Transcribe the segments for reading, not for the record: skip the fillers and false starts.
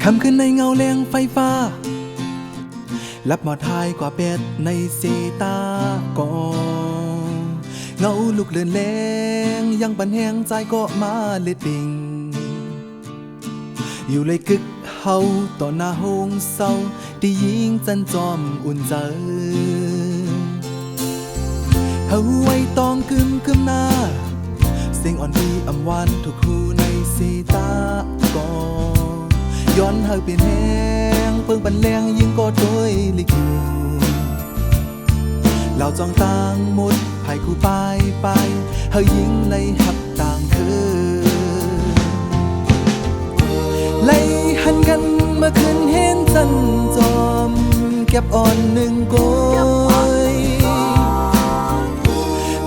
คำขึ้นในเงาแรงไฟฟ้าลับหมอทายกว่าเป็ดในเสตากอเงาลุกเลื่อนแรงยังปันแหงใจก็มาเล็ดปิงอยู่เลยกึกเฮาต่อหน้าหงเศร้าที่ยิงจันจอมอุ่นใจเฮาไว้ตองกึมหน้าเสียงอ่อนดีอำหวานทุกคู่ในเสตากอย้อนเฮาเป็นแหงเพิ่งปันแรงยิ่งก็โดยลิกอยู่เราจ้องต่างหมดภายคู่ไปเฮายิ่งในหับต่างคือไล่หันกันเมื่อคืนเห็นจันจอมเก็บอ่อนหนึ่งโกย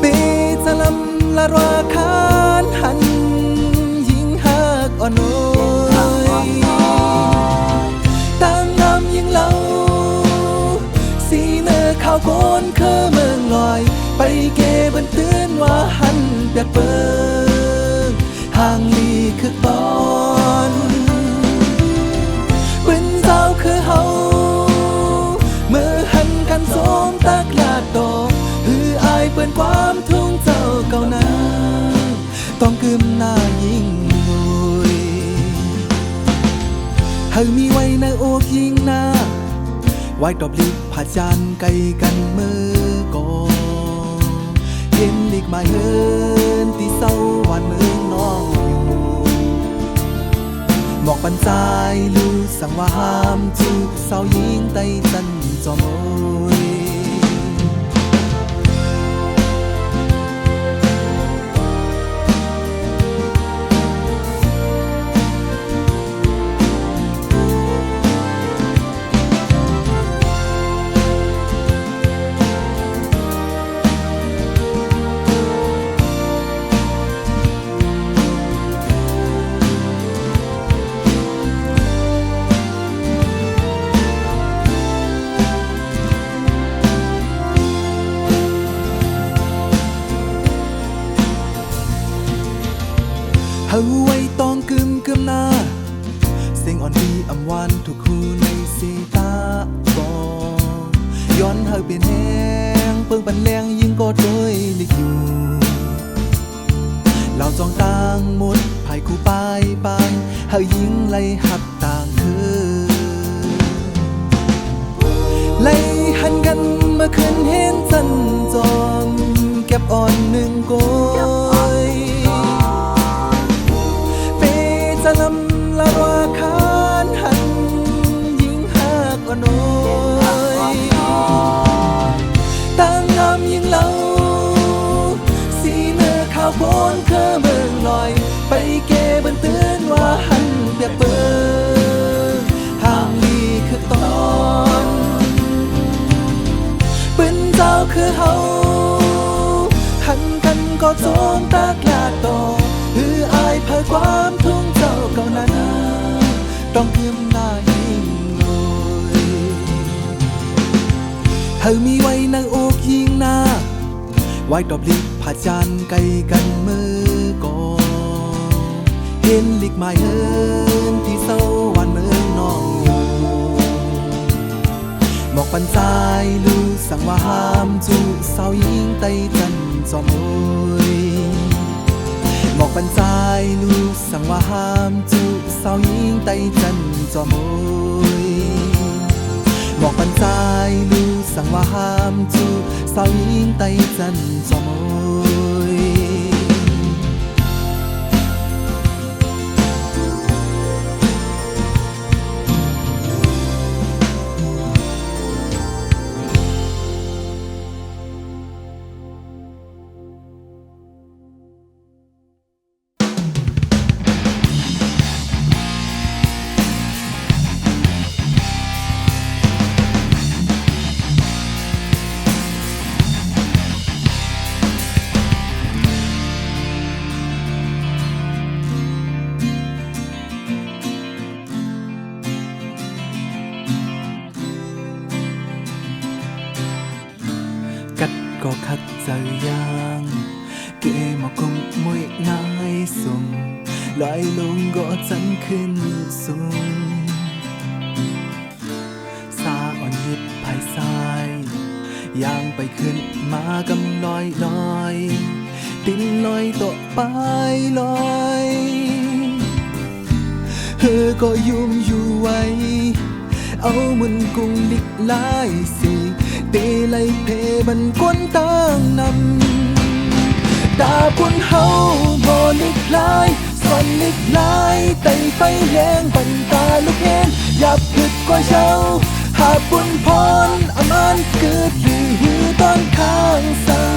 ปีจะลำละรวาคานหันยิ่งหักอ่อนโอยต่างน้ำยิ่งเล่าสีเนื้อข้าวโกนเคอเมืองลอยไปเก็บบันเตือนว่าหันเปียกเปิงห่างลีคือตอนเป็นเจ้าคือเฮาเมื่อหันกันสมตากลาดดอกหืออายเปิ้นความทุ่งเจ้าเก่านั้นต้องกึมหน้ายิ่งงวยเฮามีไว้ในอกยิ่งหน้าไว้ตอบลิบผาจานไกลกันมือก่อเห็นลิกมาเฮินที่เศร้าวันเมืองน้องอยู่หมอกปันใจลูสั่งว่าห้ามจูบเศร้ายิงไต้จันจอมโอยเฮาไว้ตองกึมหน้าเสียงอ่อนดีอำหวานทุกคู่ในเสตากอย้อนเฮาเป็นแหงเปิ้งปันแรงยิ่งก็โดยลิกอยู่เราจ้องต่างหมดภายคู่ไปเฮายิ่งไล่หับต่างคือไล่หันกันเมื่อคืนเห็นจันจอมเก็บอ่อนหนึ่งโกยลำละรวาคานหันยิ่งหักอ่อนโอยต่างงามยิ่งเล่าสีเนื้อข้าวโพนเคอเมืองลอยไปเก็บบันเตือนว่าหันเปียกเปิงห่างลีคือตอนเป็นเจ้าคือเฮาหันกันก็โจมตากลาดต่อหืออายเผยความทุ่งเจ้าเก่านั้นต้องกึมหน้ายิ่งงวยเฮามีไว้ในอกยิ่งหน้าไว้ตอบลิบผาจานไกลกันมือก่อเห็นลิกไม้เฮินที่เศร้าวันเมืองน้องอยู่หมอกปันใจลูสั่งว่าห้ามจูเศร้ายิ่งไต้จันจอมโอยหมอกปันใจลูสั่งว่าห้ามจูเศร้ายิ่งไต้จันจอมโอยหมอกปันใจลูสั่งว่าห้ามจูเศร้ายิ่งไต้จันจอมโอยก็คัดเจอยางเกมาคงมวยนายสุ่มลอยลงก็จันขึ้นสูง ย่างไปขึ้นมากำลอยลอยตินลอยตกไปลอยก็ยุ่มอยู่ไว้เอามุนกุงลิกลายสิเตไลเพบันก้นตั้งนำดาบุญเฮาบ่ลิกลายส่วนลิกลายไต่ไฟแรงบันตาลูกเห็นอย่าผิดกว่าเช้าหาบุญพรอมานเกิดหือตอนข้างสัง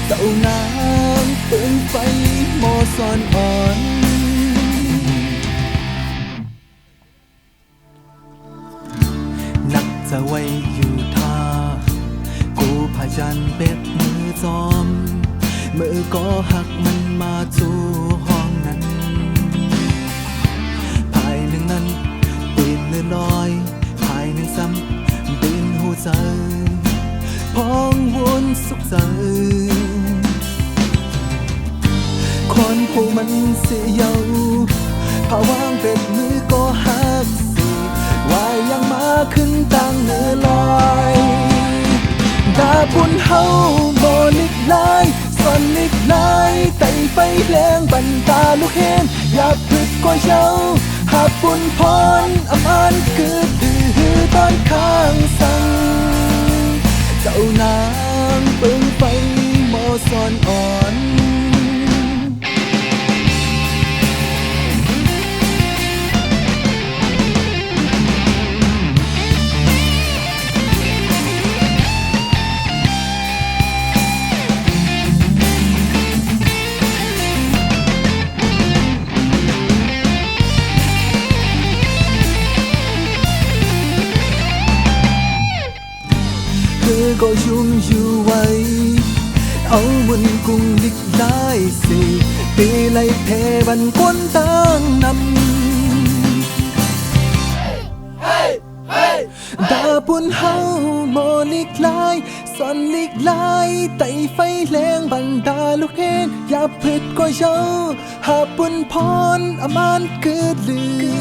เจ้านางเปิงไฟมอสอนอ่อนนักจะไว้อยู่ท่ากูพายันเป็ดมือจอมมือก็หักมันมาจู่ห้องนั้นภายหนึ่งนั้นปีนเลื่อนลอยภายหนึ่งซ้ำปีนหูใจพองวนสุขใจคนผู้มันเสียเยาผาวางเป็ดมือก็หักสิว่ายังมาขึ้นตั้งเนื้อลอยดาบุญเฮาบ่ลิกลายส่วนลิกลายไต่ไฟแรงบันตาลูกเห็นอย่าผิดก็เช้าหาบุญพรอมานเกิดดื้อตอนข้างสังเจ้านางเปิงไฟมอสอนอ่อนก็ยุ่มอยู่ไว้เอามุนกุงลิกได้สิปีไลเพบันก้นตั้งนำดาบุญเฮาโมลิกลายส่วนลิกลายไต่ไฟแรงบันดาลูกเห็นอย่าผิดก็เช้าหาบุญพรอมานเกิดลือ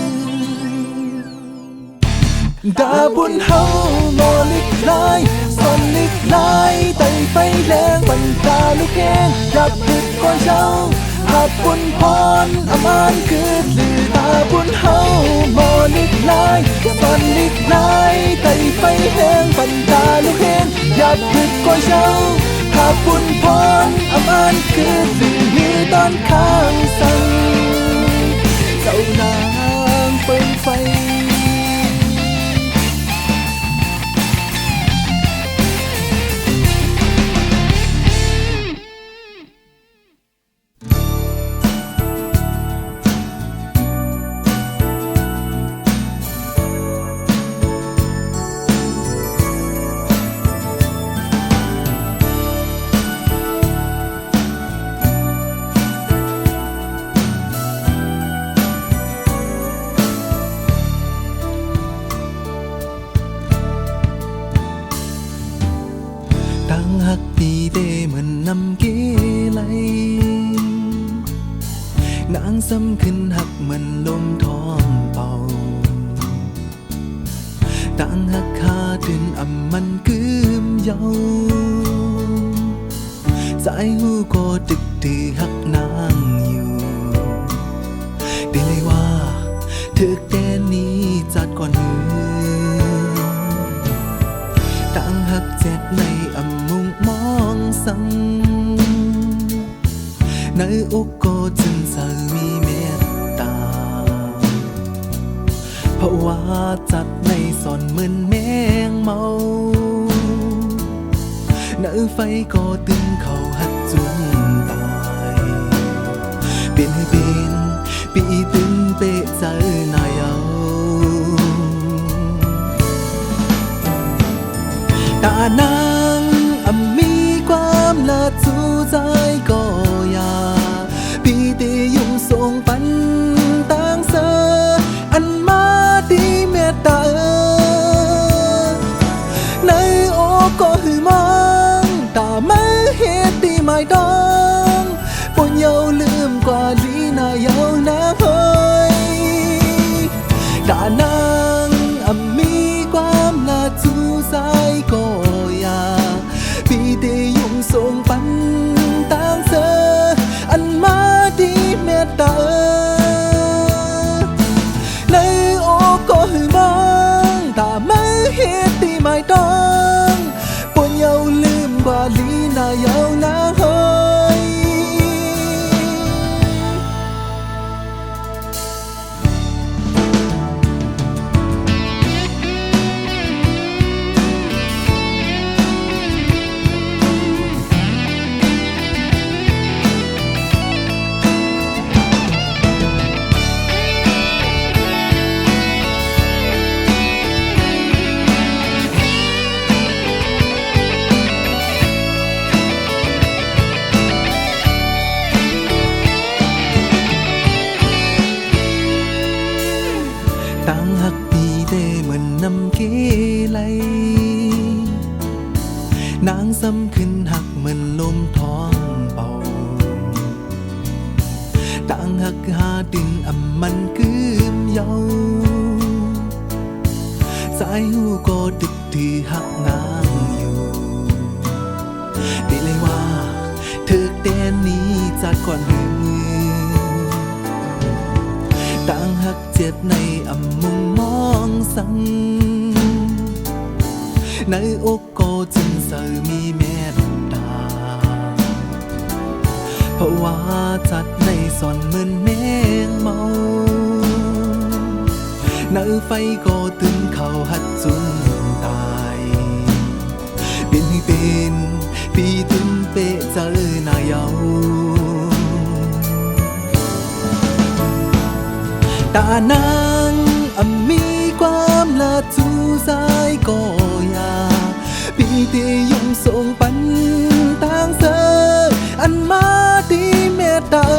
ดาบุญเฮาโมลิกลายส่วนลิกลายไต่ไฟแรงบันตาลูกเห็นอย่าผิดก็เช้าหาบุญพรอมานเกิดลือดาบุญเฮาโมลิกลายส่วนลิกลายไต่ไฟแรงบันตาลูกเห็นอย่าผิดก็เช้าหาบุญพรอมานเกิดลือตอนข้างสังเจ้านางเปิงไฟหักปีเดเหมือนนำเกลัยนางซ้ำขึ้นหักเหมือนลมท้องเป่าต่างหักคาตื่นอ่ำมันกืมเยาสายหูก็ตึกตือหักนางอยู่ได้เลยว่าถึกแดนนี้จัดก่อนหือต่างหักเจ็ดในอ่ำมุงมองสังในอกก็จึงสามีเมตตาเพราะว่าจัดในสอนเหมือนแมงเมาในไฟก็ตึงเขาหัดจุนตายเป็นให้เป็นปีตึงเปะใจนายเอาตานางมีความละจูใจก็อย่าพี่ตียุ่งส่งปันต่างเสออันมาดีเมตตาในโอก็หือมองตาไม่เหตุที่ไม่ดองปุ่นเยาลืมกว่าลีน่าเยานาเฮยตานางมีความละจูใจก็ hết đi mai đông buồn nhauลืม ว่าลีน่ายาวนาเฮ้ยตั้งหักปีเดเหมือนน้ำเกไหลนางซ้ำขึ้นหักเหมือนลมท้องเบาตั้งหักหาดินอ่ำมันกืมเยาสายหูก็ดึกที่หักนางอยู่ดีเลยว่าเธอแดนนี้จากก่อนมือต่างหักเจ็บในอ่ำมุมมองสั่งในอกก็จึงเสยมีเมตตาเพราะว่าจัดในสอนเหมือนแมงเมาในไฟก็ตึงเขาหัดจุนตายเป็นให้เป็นปีตึงเปะเจอหน้าเยาตานางมีความละจูสายก็ยาปีที่ยุ่งส่งปันต่างเสออันมาดีเมตตา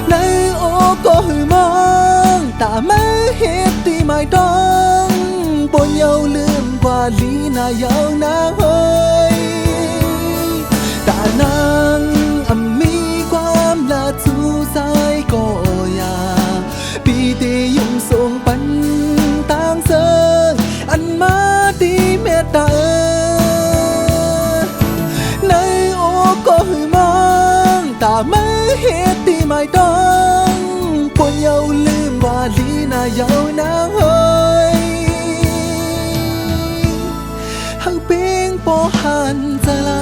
ในโอก็หือมองตาไม่เห็นที่ไม่ต้องบนเยาลืมกว่าลีน่ายาวนาเฮ้ยตานางมีความละจูสายก็ยาปีที่ยุ่งส่งปันต่างเสออันมาดีเมตตาในโอก็หือมองตาไม่เห็นที่ไม่ต้องปนเยาลืมว่าลีน่ายาวนางเฮ้ยหักเปียงปอหันจะลา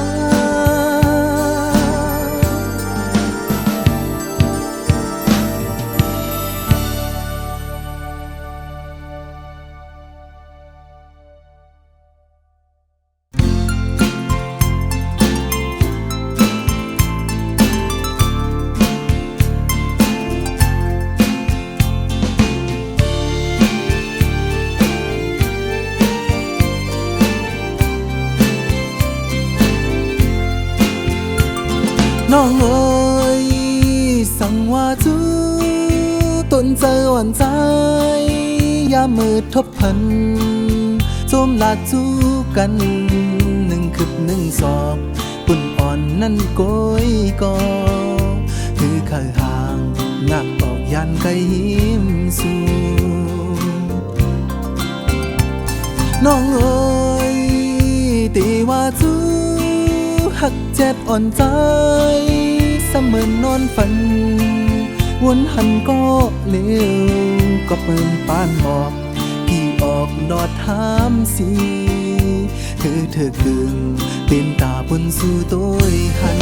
น้องเอ๋ยสั่งว่าจูต้นเจออ่อนใจยามมืดทบพันจมลาจูกันหนึ่งคืบหนึ่งศอกปุ่นอ่อนนั่นโกยก็คือข้าห่างงักออกยันไกหิมสูน้องเอ๋ยตีว่าจูหักเจ็บอ่อนใจเสมือนนอนฝันวนหันก็เลี้ยวก็เปิ่นปานบอกกี่ออกดอดถามสิเธอกึ่งเป็นตาบนสู่ตัวหัน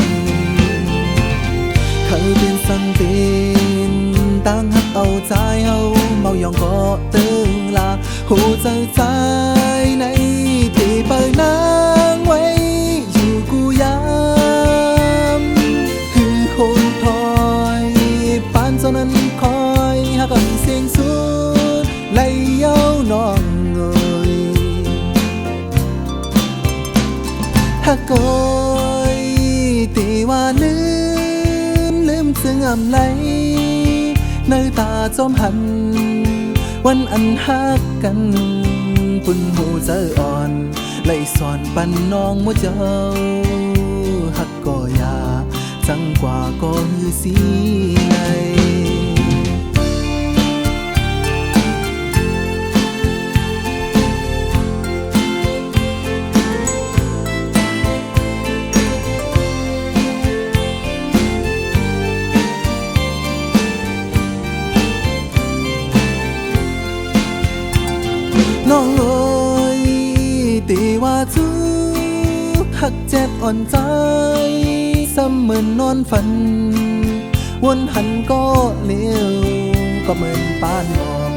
เคยเป็นสังเป็นตั้งหักเอาใจเฮาเมายองก็ตึงลาหูใจใจในที่เปิดนางไว้กูยามคือโหนถอยปานเจ้านั้นคอยหักกันเสียงสุดไล่เย้าน้องเอ๋ยหักก้อยตีว่าลืมซึ่งอำไหลในตาจอมหันวันอันหักกันปุ่นหูเจออ่อนไล่สอนปันน้องมัวเจ้าหักก็ยาจังกว่าก็ฮือสีไง น้องเอ๋ยตีว่าจูหักเจ็บอ่อนใจซ้ำเหมือนนอนฝันวนหันก็เลี้ยวก็เหมือนปานออก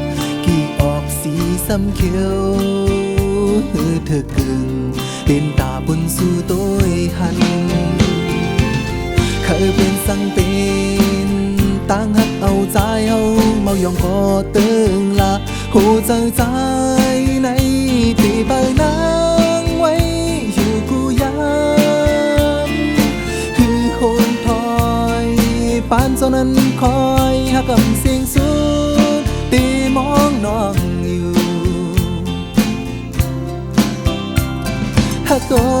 กี่ออกสีซ้ำเขียวเธอกึ่งเป็นตาบนสู่ตัวหันเคยเป็นสังเป็นต่างหักเอาใจเอาเมายองก็ตึงละหูใจใจในตีเบอร์นางไว้อยู่กูยามคือโคนถอยปานเจ้านั้นคอยหักกำเสียงสูงตีมองน้องอยู่หักก้อ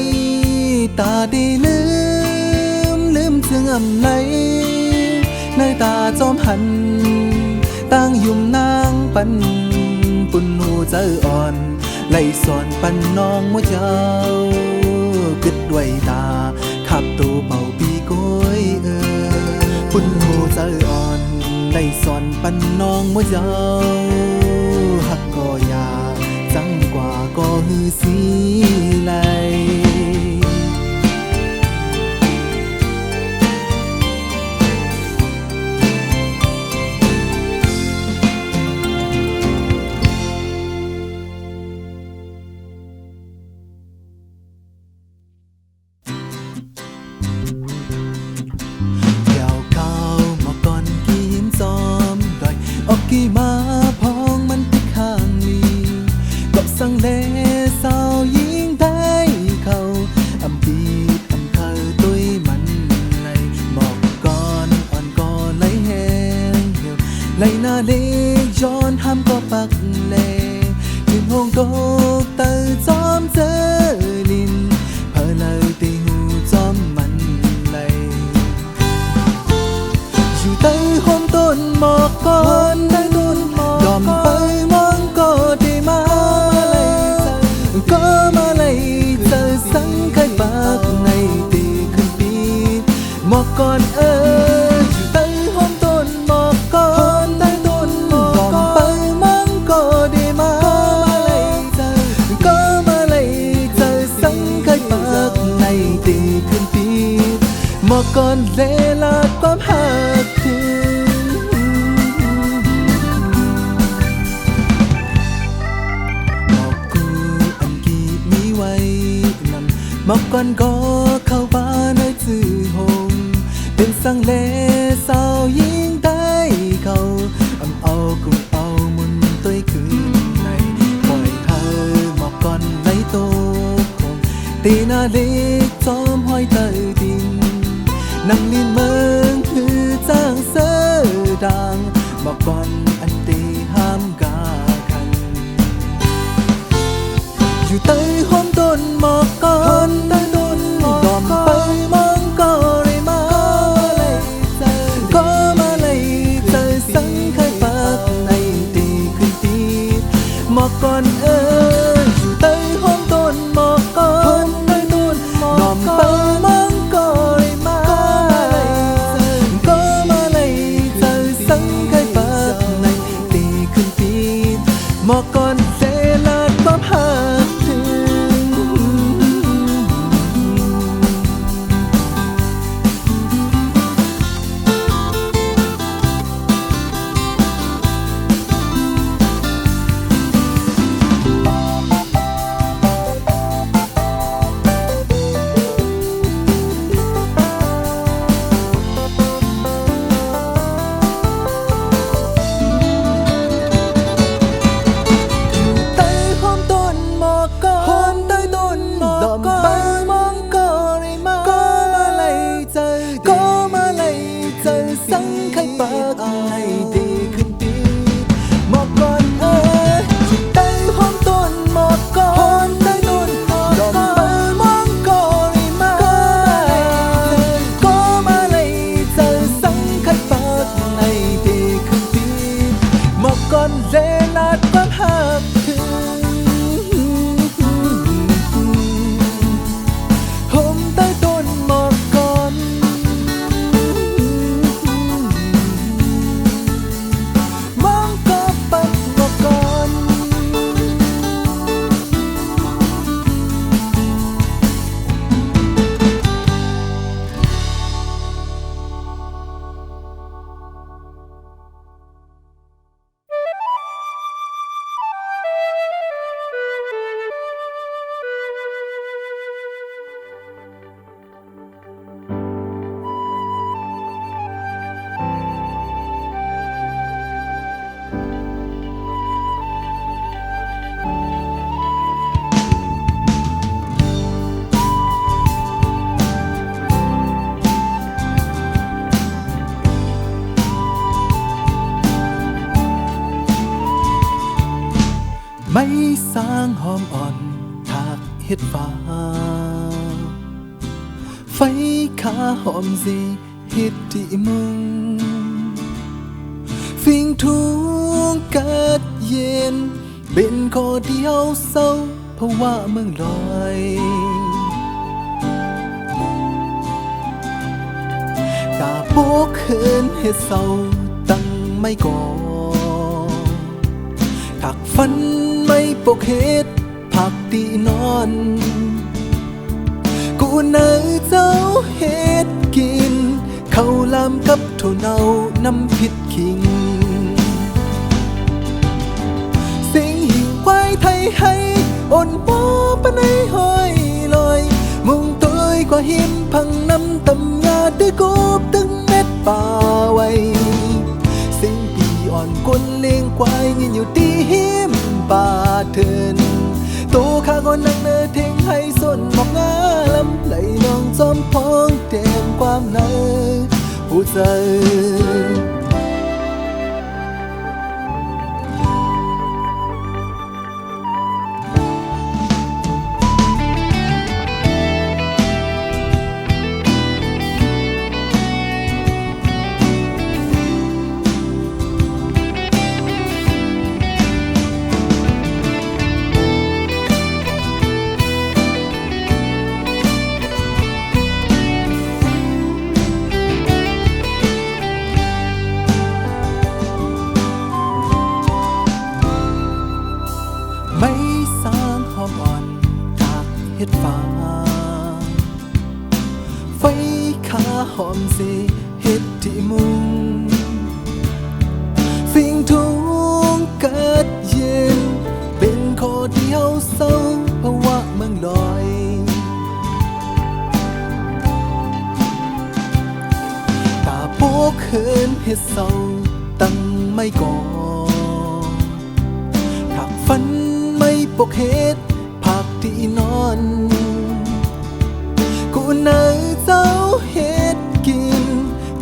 ยตาดีลืมถึงอำไหนในตาจอมหันตั้งยุ่มนางปันปุ่นหูเจออ่อนไล่สอนปันน้องมัวเจ้ากึดด้วยตาขับตูเป่าปีโกยปุ่นหูเจออ่อนไล่สอนปันน้องมัวเจ้าหักก็ยาจังกว่าก็ฮือสีไหลออกกี่มาพองมันติดข้างนี้ก็สั่งเลสาวยิงได้เขาอำปีดอำเธอตุยมันในหมอกก่อนอ่อนก็ไหลแห้งเหี่ยวไหลหน้าเล็กย้อนห้ามก็ปักเลถึงห้องโตกเตอจอมเจอลินเพอเลยตีหูจอมมันไหลอยู่ใต้ห้องต้นหมอกก่อนดอมไปมองก็ได้มาก็มาเลยเจอสังเคยปากในตีขึ้นปีหมอกก่อนอยู่ใต้ห้องต้นหมอกก่อนดอมไปมองก็ได้มาก็มาเลยเจอสังเคยปากในตีขึ้นปีหมอกก่อนเลลาความหักถึงหมอกก่อนก็เข้าบ้านให้ซื้อหงเป็นสังเลสาวยิงได้เขาเอากุ้งเอามุนตัวคืนในปล่อยเธอหมอกก่อนไหลโตคงตีหน้าเล็กจอมห้อยเตยดินนั่งลินเมืองคือจ้างเสือดังหมอกก่อนอันตีห้ามกาคันอยู่ใต้ห้องต้นหมอกก่อนดอมไปมองก็ได้มาก็มาเลยเจอสังเคยปากในตีขึ้นปีหมอกก่อนอยู่ใต้ห้องต้นหมอกก่อนดอมไปมองก็ได้มาก็มาเลยเจอสังเคยปากในตีขึ้นปีหมอกก่อนเสลาดความหักถึง ไม่สร้างหอมอ่อนถากเฮ็ดฟ้าไฟขาหอมสิเฮ็ดที่มุงฟิงทุงกัดเย็นเป็นข้อเดียวเศร้าเพราะว่าเมืองลอยกาโปกเขินเฮ็ดเศร้าตั้งไม่ก่อถักฟันไม่ปกเฮ็ดผักตีนอนกูเนยเจ้าเฮ็ดกินข้าวลามกับถั่วเน่าน้ำพริกขิงสิงหิ่งควายไทยให้อ่อนบ่ปะในห้อยลอยมุงตัวกว่าหิมพังน้ำตำยาด้วยกบตึงเม็ดป่าไว้สิงปีอ่อนก้นเลี้ยงควายยืนอยู่ที่หิมป่าเถินโตข้าก็นั่งเนอเทงให้ส้นหมอกงาลำไหลนองจอมพองเต็มความเนอผู้เจอไม่สร้างหอมอ่อนถากเฮ็ดฟ้าไฟขาหอมสิเฮ็ดที่มุงฟิงทุงกัดเย็นเป็นข้อเดียวเศร้าเพราะว่าเมืองลอยตาโปกเขินเฮ็ดเศร้าตั้งไม่ก่อถักฟันไม่ปกเฮ็ดผักที่นอนกูเนยเจ้าเฮ็ดกิน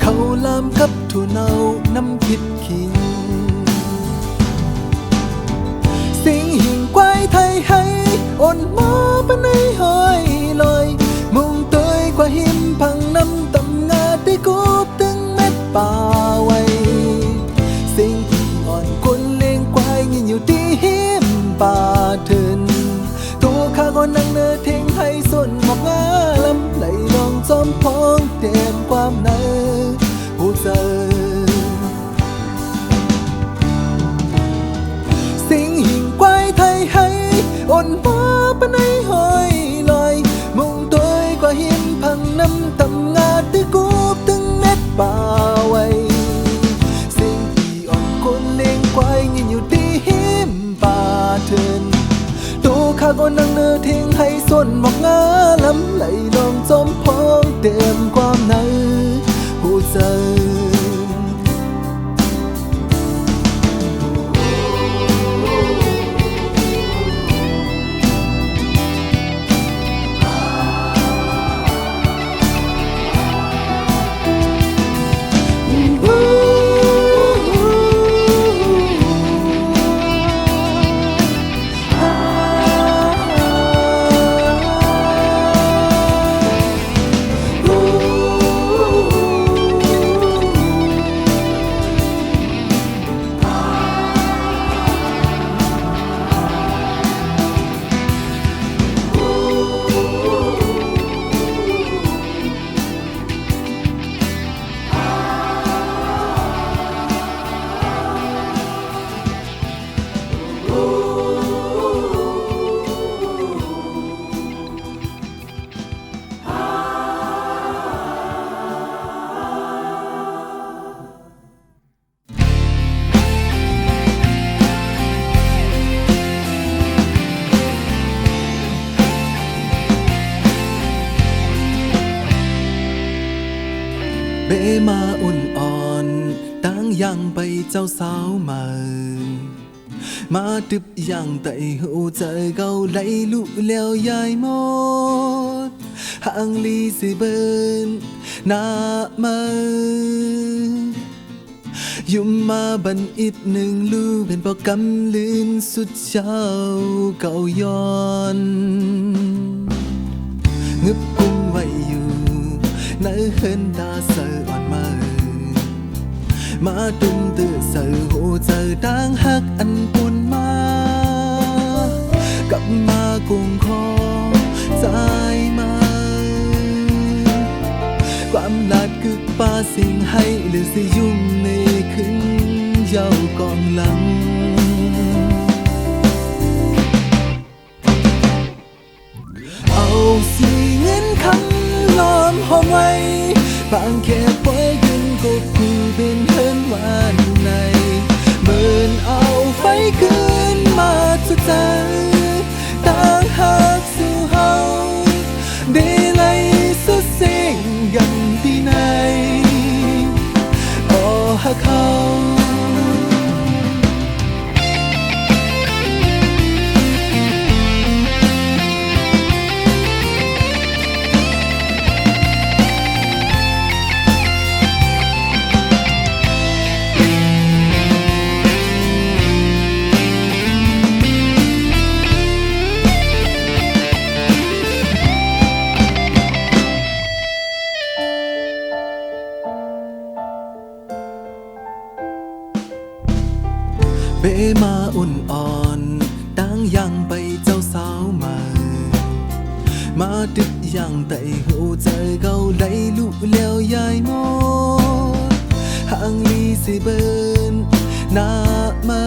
ข้าวลามกับถั่วเน่าน้ำพริกขิงสิงหิ่งควายไทยให้อ่อนหมอปะในห้อยลอยมุงเตยกว่าหิมพังน้ำตำงาได้กบตึงเม็ดป่าไว้สิงที่อ่อนก้นเลี้ยงควายยืนอยู่ที่หิมป่าเถินตัวข้าก็นั่งเนอเทงให้ส้นหมอกงาลำไหลนองจอมพองเต็มความเนอผู้เจอสิงหิ่งควายไทยให้อ่อนบ่ปะในห้อยลอยมุงตัวกว่าหิมพังน้ำตำงาด้วยกบตึงเม็ดป่าไว้สิ่งที่อ่อนคนเลี้ยงควายยืนอยู่ที่หิมป่าเถินตัวข้าก็นั่งเนอเทงให้ส้นหมอกงาลำไหลนองจอมพองเต็มความเนอผู้เจอเบมาอุ่นอ่อนตั้งยังไปเจ้าสาวมามาตึบยังไต่หูใจเกาไหลลุแล้วยายหมดห่างลีสิเบินหน้ามา ยุ่มมาบันอิดหนึ่งลู่เป็นพอกำลืนสุดเจ้าเก่าย้อนงึบกุมไว้อยู่ในเฮินตาเสืออ่อนมาตุ้มตื่นเสือหูเจอดังหักอันปุ่นมากลับมากุงคอใจมาความลาดกึกป้าสิ่งให้หรือสิยุ่งในขึ้นเย้ากองหลังเอาสีเงินคำล้อมหอมไว้บางแค่ปล่อยขึ้นก็กูเป็นเฮินวันในเมินเอาไฟขึ้นมาสุดใจต่างหากสู่เฮาได้ไล่สุดเสียงกันที่ไหนโอ้หักเขาเบมาอุ่นอ่อนตั้งยังไปเจ้าสาวมาดึกยังไต่หูใจเกาไหลลุแล้วยายมอห่างลีสิเบินหน้ามา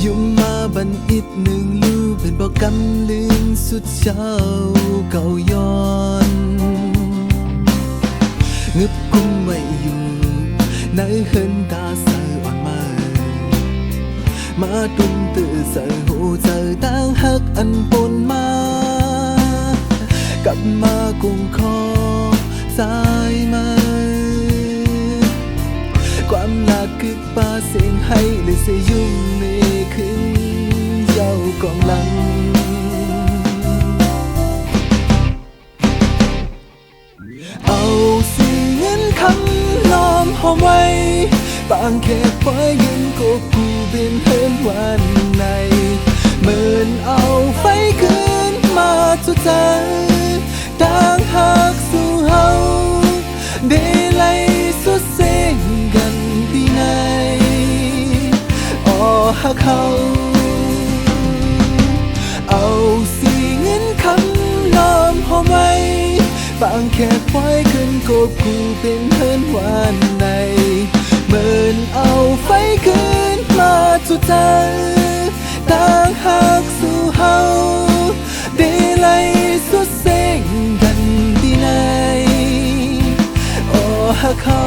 ยุ่มมาบันอิดหนึ่งลู่เป็นบอกกำลืนสุดเจ้าเก่าย้อนงึบกุมไว้อยู่ในเฮินตาเสืออ่อนมาตุ้มตื่นเสือหูเจอตั้งหักอันปนมากลับมากุงคอสายมาความลาดกึกป้าเสียงให้เลยเสียยุ่งในขึ้นเย้ากองหลังเอาสีเงินคำล้อมหอมไว้บางแค่ปล่อยเงินก็กูเป็นเฮินวันในเมินเอาไฟขึ้นมาจุดใจต่างหากสู่เฮาได้ไล่สุดเส้นกันที่ไหนอ๋อหักเขาเอาสีเงินคำล้อมหอมไว้บางแค่ปล่อยขึ้นก็กูเป็นเฮินวันในเมินเอาไฟขึ้นมาจุดใจต่างหากสู่เฮาได้ไล่สุดเส้นกันที่ไหนโอ้หักเขา